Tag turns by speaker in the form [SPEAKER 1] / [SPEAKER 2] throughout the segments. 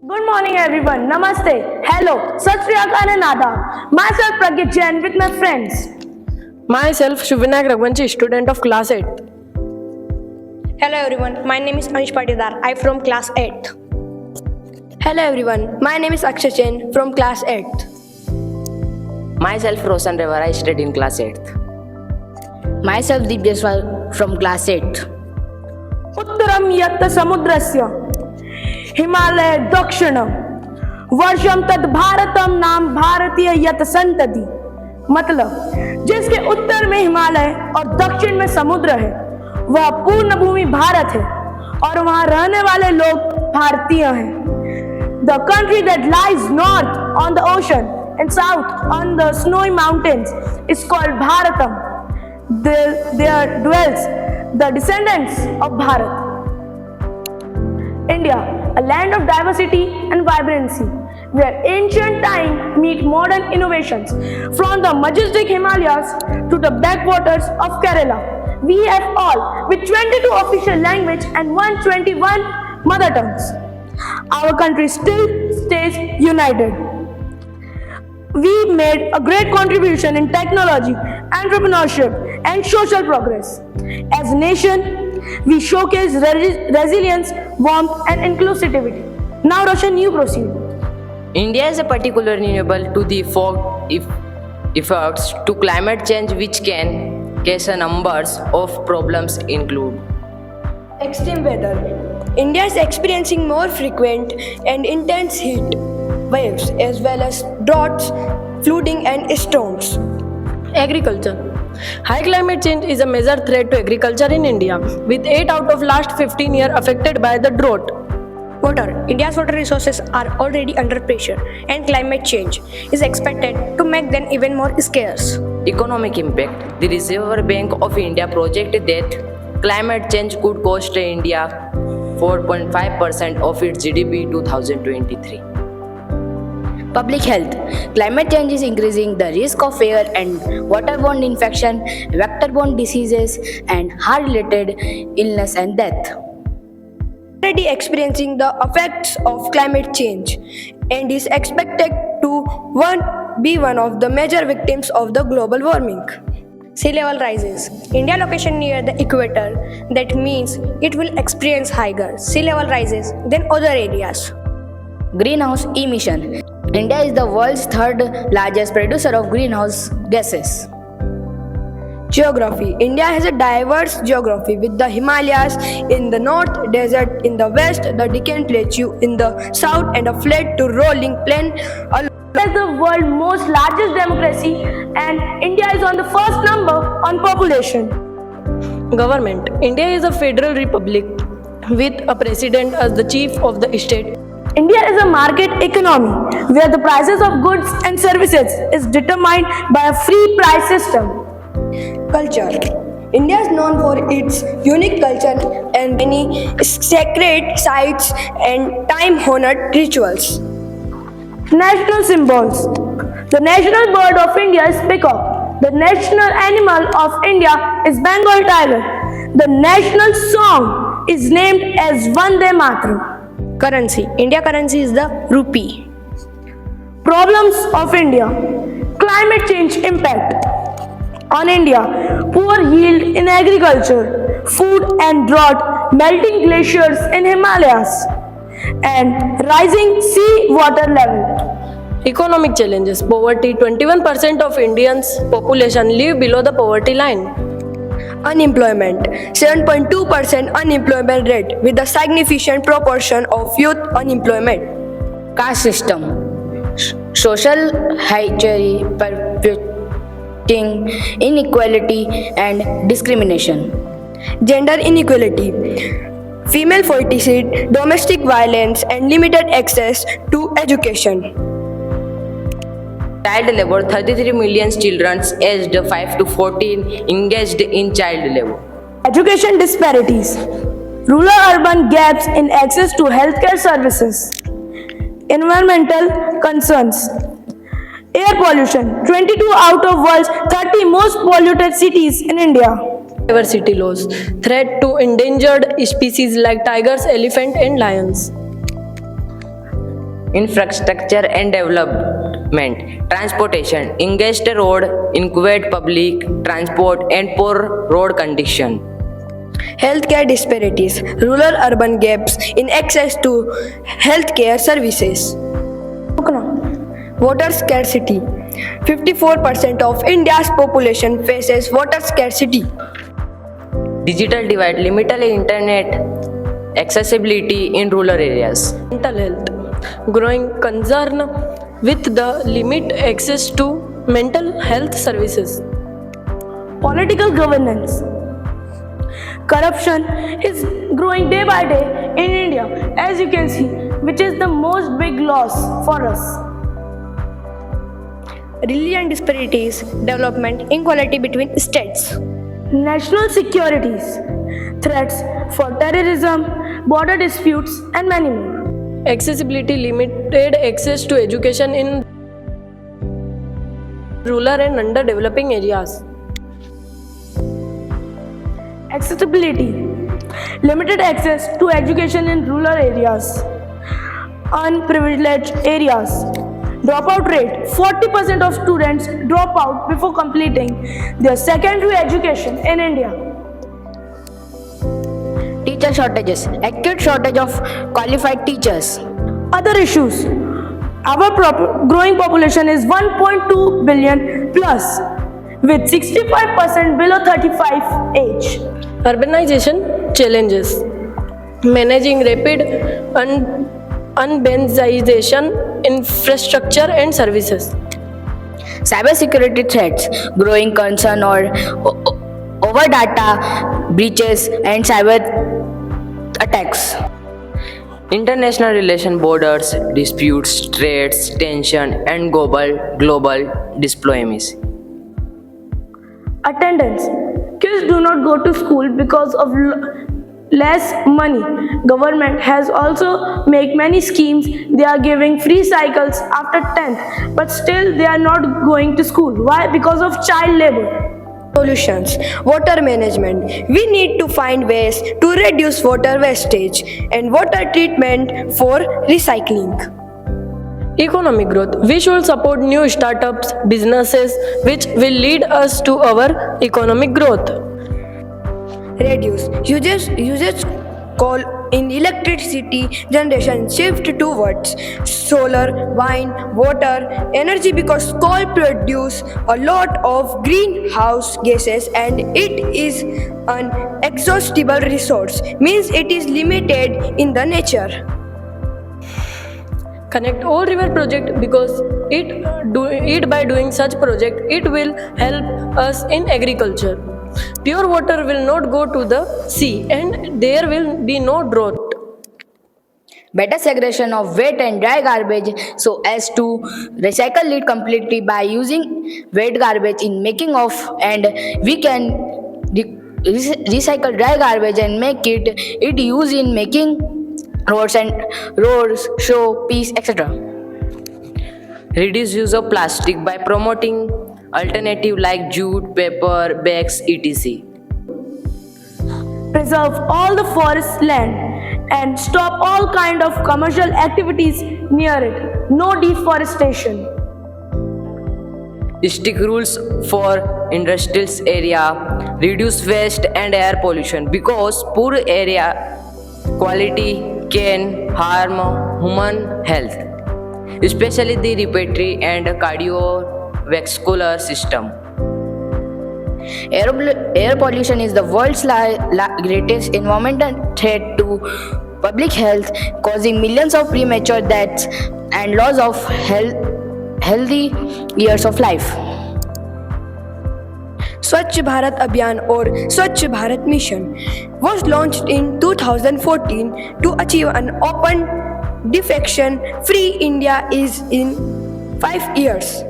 [SPEAKER 1] Good morning everyone. Namaste. Hello. Sat Sri Akal and Adab. Myself Pragyat Jain with my friends.
[SPEAKER 2] Myself, Shubhinayak Raghuvanshi, student of class 8th.
[SPEAKER 3] Hello everyone, my name is Anish Patidar. I'm from class 8th. Hello everyone, my name is Akshay Jain from class 8th.
[SPEAKER 4] Myself, Roshan Rewar, I studied in class 8th.
[SPEAKER 5] Myself, Deep Jaiswal from class 8th.
[SPEAKER 1] उत्तरम यत् समुद्रस्य हिमालय दक्षिणम वर्षम तद भारतम नाम भारतीय यत् संतति। मतलब जिसके उत्तर में हिमालय और दक्षिण में समुद्र है वह पूर्ण भूमि भारत है और वहां रहने वाले लोग भारतीय हैं। The country that lies north on the ocean and south on the snowy mountains is called Bharatam. There dwells the descendants of Bharat. India, a land of diversity and vibrancy, where ancient time meet modern innovations. From the majestic Himalayas to the backwaters of Kerala, we have all with 22 official language and 121 mother tongues. Our country still stays united. We made a great contribution in technology, entrepreneurship, and social progress. As a nation, we showcase resilience, warmth, and inclusivity. Now, Roshan, you proceed.
[SPEAKER 4] India is particularly able to the efforts to climate change, which can cause numbers of problems include
[SPEAKER 3] Extreme weather. India is experiencing more frequent and intense heat waves as well as droughts, flooding, and storms.
[SPEAKER 2] Agriculture. High climate change is a major threat to agriculture in India, with 8 out of last 15 years affected by the drought.
[SPEAKER 3] Water. India's water resources are already under pressure, and climate change is expected to make them even more scarce.
[SPEAKER 4] economic impact. The Reserve Bank of India projected that climate change could cost India 4.5% of its GDP in 2023.
[SPEAKER 5] Public health. Climate change is increasing the risk of air and waterborne infection, vector-borne diseases, and heart-related illness and death.
[SPEAKER 3] Already experiencing the effects of climate change and is expected to be one of the major victims of the global warming. Sea level rises. India location near the equator, that means it will experience higher sea level rises than other areas.
[SPEAKER 5] Greenhouse emission. India is the world's third largest producer of greenhouse gases.
[SPEAKER 3] Geography. India has a diverse geography with the Himalayas in the north, desert in the west, the Deccan Plateau in the south, and a flat to rolling plain along.
[SPEAKER 1] India is the world's most largest democracy, and India is on the first number on population.
[SPEAKER 2] Government. India is a federal republic with a president as the chief of the state.
[SPEAKER 1] India is a market economy where the prices of goods and services is determined by a free price system.
[SPEAKER 3] Culture. India is known for its unique culture and many sacred sites and time-honored rituals.
[SPEAKER 1] National symbols. The national bird of India is peacock. The national animal of India is Bengal tiger. The national song is named as Vande Mataram.
[SPEAKER 3] Currency. India currency is the rupee.
[SPEAKER 1] Problems of India. Climate change impact on India. Poor yield in agriculture, food and drought, melting glaciers in Himalayas, and rising sea water level.
[SPEAKER 2] Economic challenges. Poverty. 21% of Indians' population live below the poverty line.
[SPEAKER 3] Unemployment. 7.2% unemployment rate with a significant proportion of youth unemployment.
[SPEAKER 5] Caste system. Social hierarchy perpetuating inequality and discrimination.
[SPEAKER 3] Gender inequality. Female fertility, domestic violence, and limited access to education.
[SPEAKER 4] Child labor. 33 million children aged 5 to 14 engaged in child labor.
[SPEAKER 1] Education disparities. Rural-urban gaps in access to healthcare services. Environmental concerns. Air pollution. 22 out of world's 30 most polluted cities in India.
[SPEAKER 2] Diversity laws. Threat to endangered species like tigers, elephant, and lions.
[SPEAKER 4] infrastructure and development, transportation, engaged road, inadequate public transport and poor road condition.
[SPEAKER 3] Healthcare disparities, rural-urban gaps in access to healthcare services. Water scarcity. 54% of India's population faces water scarcity.
[SPEAKER 4] Digital divide, limited internet accessibility in rural areas.
[SPEAKER 2] Mental health. Growing concern with the limit access to mental health services.
[SPEAKER 1] Political governance. Corruption is growing day by day in India, as you can see, which is the most big loss for us.
[SPEAKER 3] Religion disparities, development inequality between states.
[SPEAKER 1] National securities, threats for terrorism, border disputes, and many more.
[SPEAKER 2] Accessibility, limited access to education in rural and underdeveloping areas.
[SPEAKER 1] Accessibility, limited access to education in rural areas, unprivileged areas. Dropout rate, 40% of students drop out before completing their secondary education in India.
[SPEAKER 5] Teacher shortages, acute shortage of qualified teachers.
[SPEAKER 1] Other issues, our growing population is 1.2 billion plus, with 65% below 35 age.
[SPEAKER 2] Urbanization challenges. Managing rapid urbanization, infrastructure and services.
[SPEAKER 5] Cybersecurity threats, growing concern over data breaches and cyber attacks.
[SPEAKER 4] International relation, borders, disputes, trades, tension, and global diplomacy.
[SPEAKER 1] Attendance. Kids do not go to school because of less money. Government has also made many schemes. They are giving free cycles after 10th, but still they are not going to school. Why? Because of child labor.
[SPEAKER 3] Solutions. Water management. We need to find ways to reduce water wastage and water treatment for recycling.
[SPEAKER 2] Economic growth. We should support new startups, businesses which will lead us to our economic growth.
[SPEAKER 3] Reduce usage coal in electricity generation, shift towards solar, wind, water energy because coal produce a lot of greenhouse gases and it is an exhaustible resource, means it is limited in the nature.
[SPEAKER 2] Connect all river project because by doing such project it will help us in agriculture. Pure water will not go to the sea and there will be no drought.
[SPEAKER 5] Better segregation of wet and dry garbage so as to recycle it completely by using wet garbage in making of, and we can recycle dry garbage and make it use in making roads, showpiece, etc.
[SPEAKER 4] Reduce use of plastic by promoting alternative like jute, paper, bags, etc.
[SPEAKER 1] Preserve all the forest land and stop all kind of commercial activities near it. No deforestation.
[SPEAKER 4] Strict rules for industrial area, reduce waste and air pollution because poor air quality can harm human health, especially the respiratory and cardiovascular system.
[SPEAKER 5] Air pollution is the world's greatest environmental threat to public health, causing millions of premature deaths and loss of healthy years of life.
[SPEAKER 3] Swachh Bharat Abhiyan or Swachh Bharat Mission was launched in 2014 to achieve an open defecation-free India is in 5 years.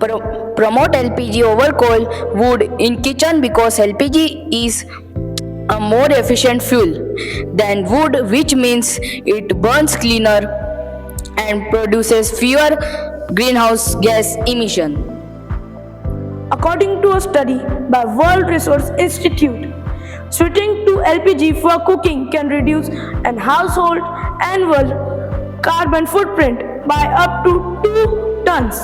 [SPEAKER 5] Promote LPG over coal wood in kitchen because LPG is a more efficient fuel than wood, which means it burns cleaner and produces fewer greenhouse gas emission.
[SPEAKER 1] According to a study by World Resource Institute, switching to LPG for cooking can reduce an household annual carbon footprint by up to 2 tons.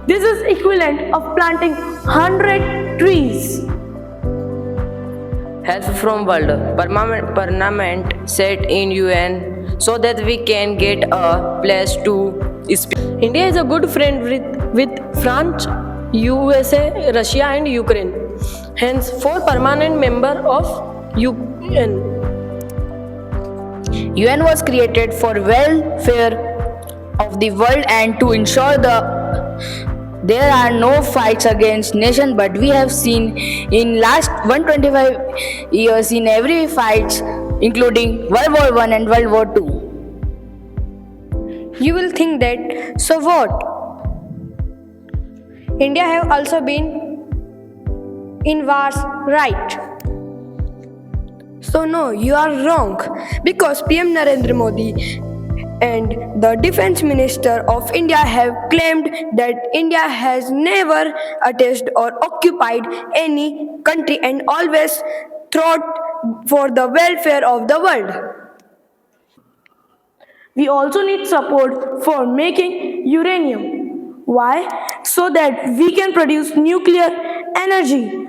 [SPEAKER 1] This is equivalent of planting 100 trees.
[SPEAKER 4] Help from World Parliament set in UN so that we can get a place to speak.
[SPEAKER 2] India is a good friend with France, USA, Russia, and Ukraine. Hence, 4 permanent member of UN.
[SPEAKER 5] UN was created for welfare of the world and to ensure there are no fights against nation, but we have seen in last 125 years in every fights including World War I and World War II.
[SPEAKER 3] You will think that, so what? India have also been in wars, right? So no, you are wrong, because PM Narendra Modi and the Defense Minister of India have claimed that India has never attacked or occupied any country and always fought for the welfare of the world.
[SPEAKER 1] We also need support for making uranium. Why? So that we can produce nuclear energy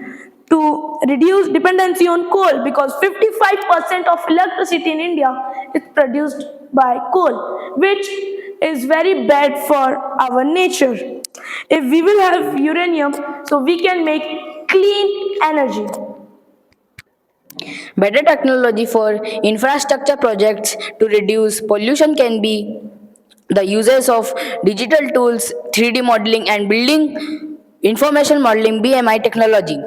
[SPEAKER 1] to reduce dependency on coal, because 55% of electricity in India is produced by coal, which is very bad for our nature. If we will have uranium, so we can make clean energy.
[SPEAKER 5] Better technology for infrastructure projects to reduce pollution can be the uses of digital tools, 3D modeling, and building information modeling BMI technology.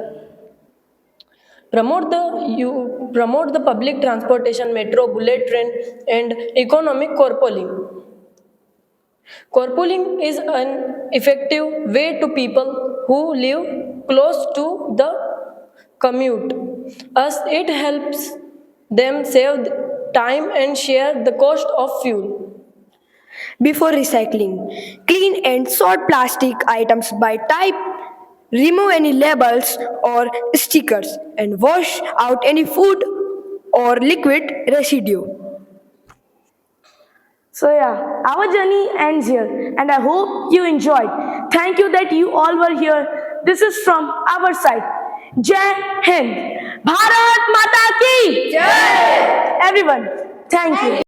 [SPEAKER 2] Promote the public transportation, metro, bullet train, and economic carpooling. Carpooling is an effective way to people who live close to the commute, as it helps them save time and share the cost of fuel.
[SPEAKER 3] Before recycling, clean and sort plastic items by type, remove any labels or stickers, and wash out any food or liquid residue.
[SPEAKER 1] So yeah, our journey ends here, and I hope you enjoyed. Thank you that you all were here. This is from our side. Jai Hind. Bharat Mata Ki Jai. Everyone, thank you.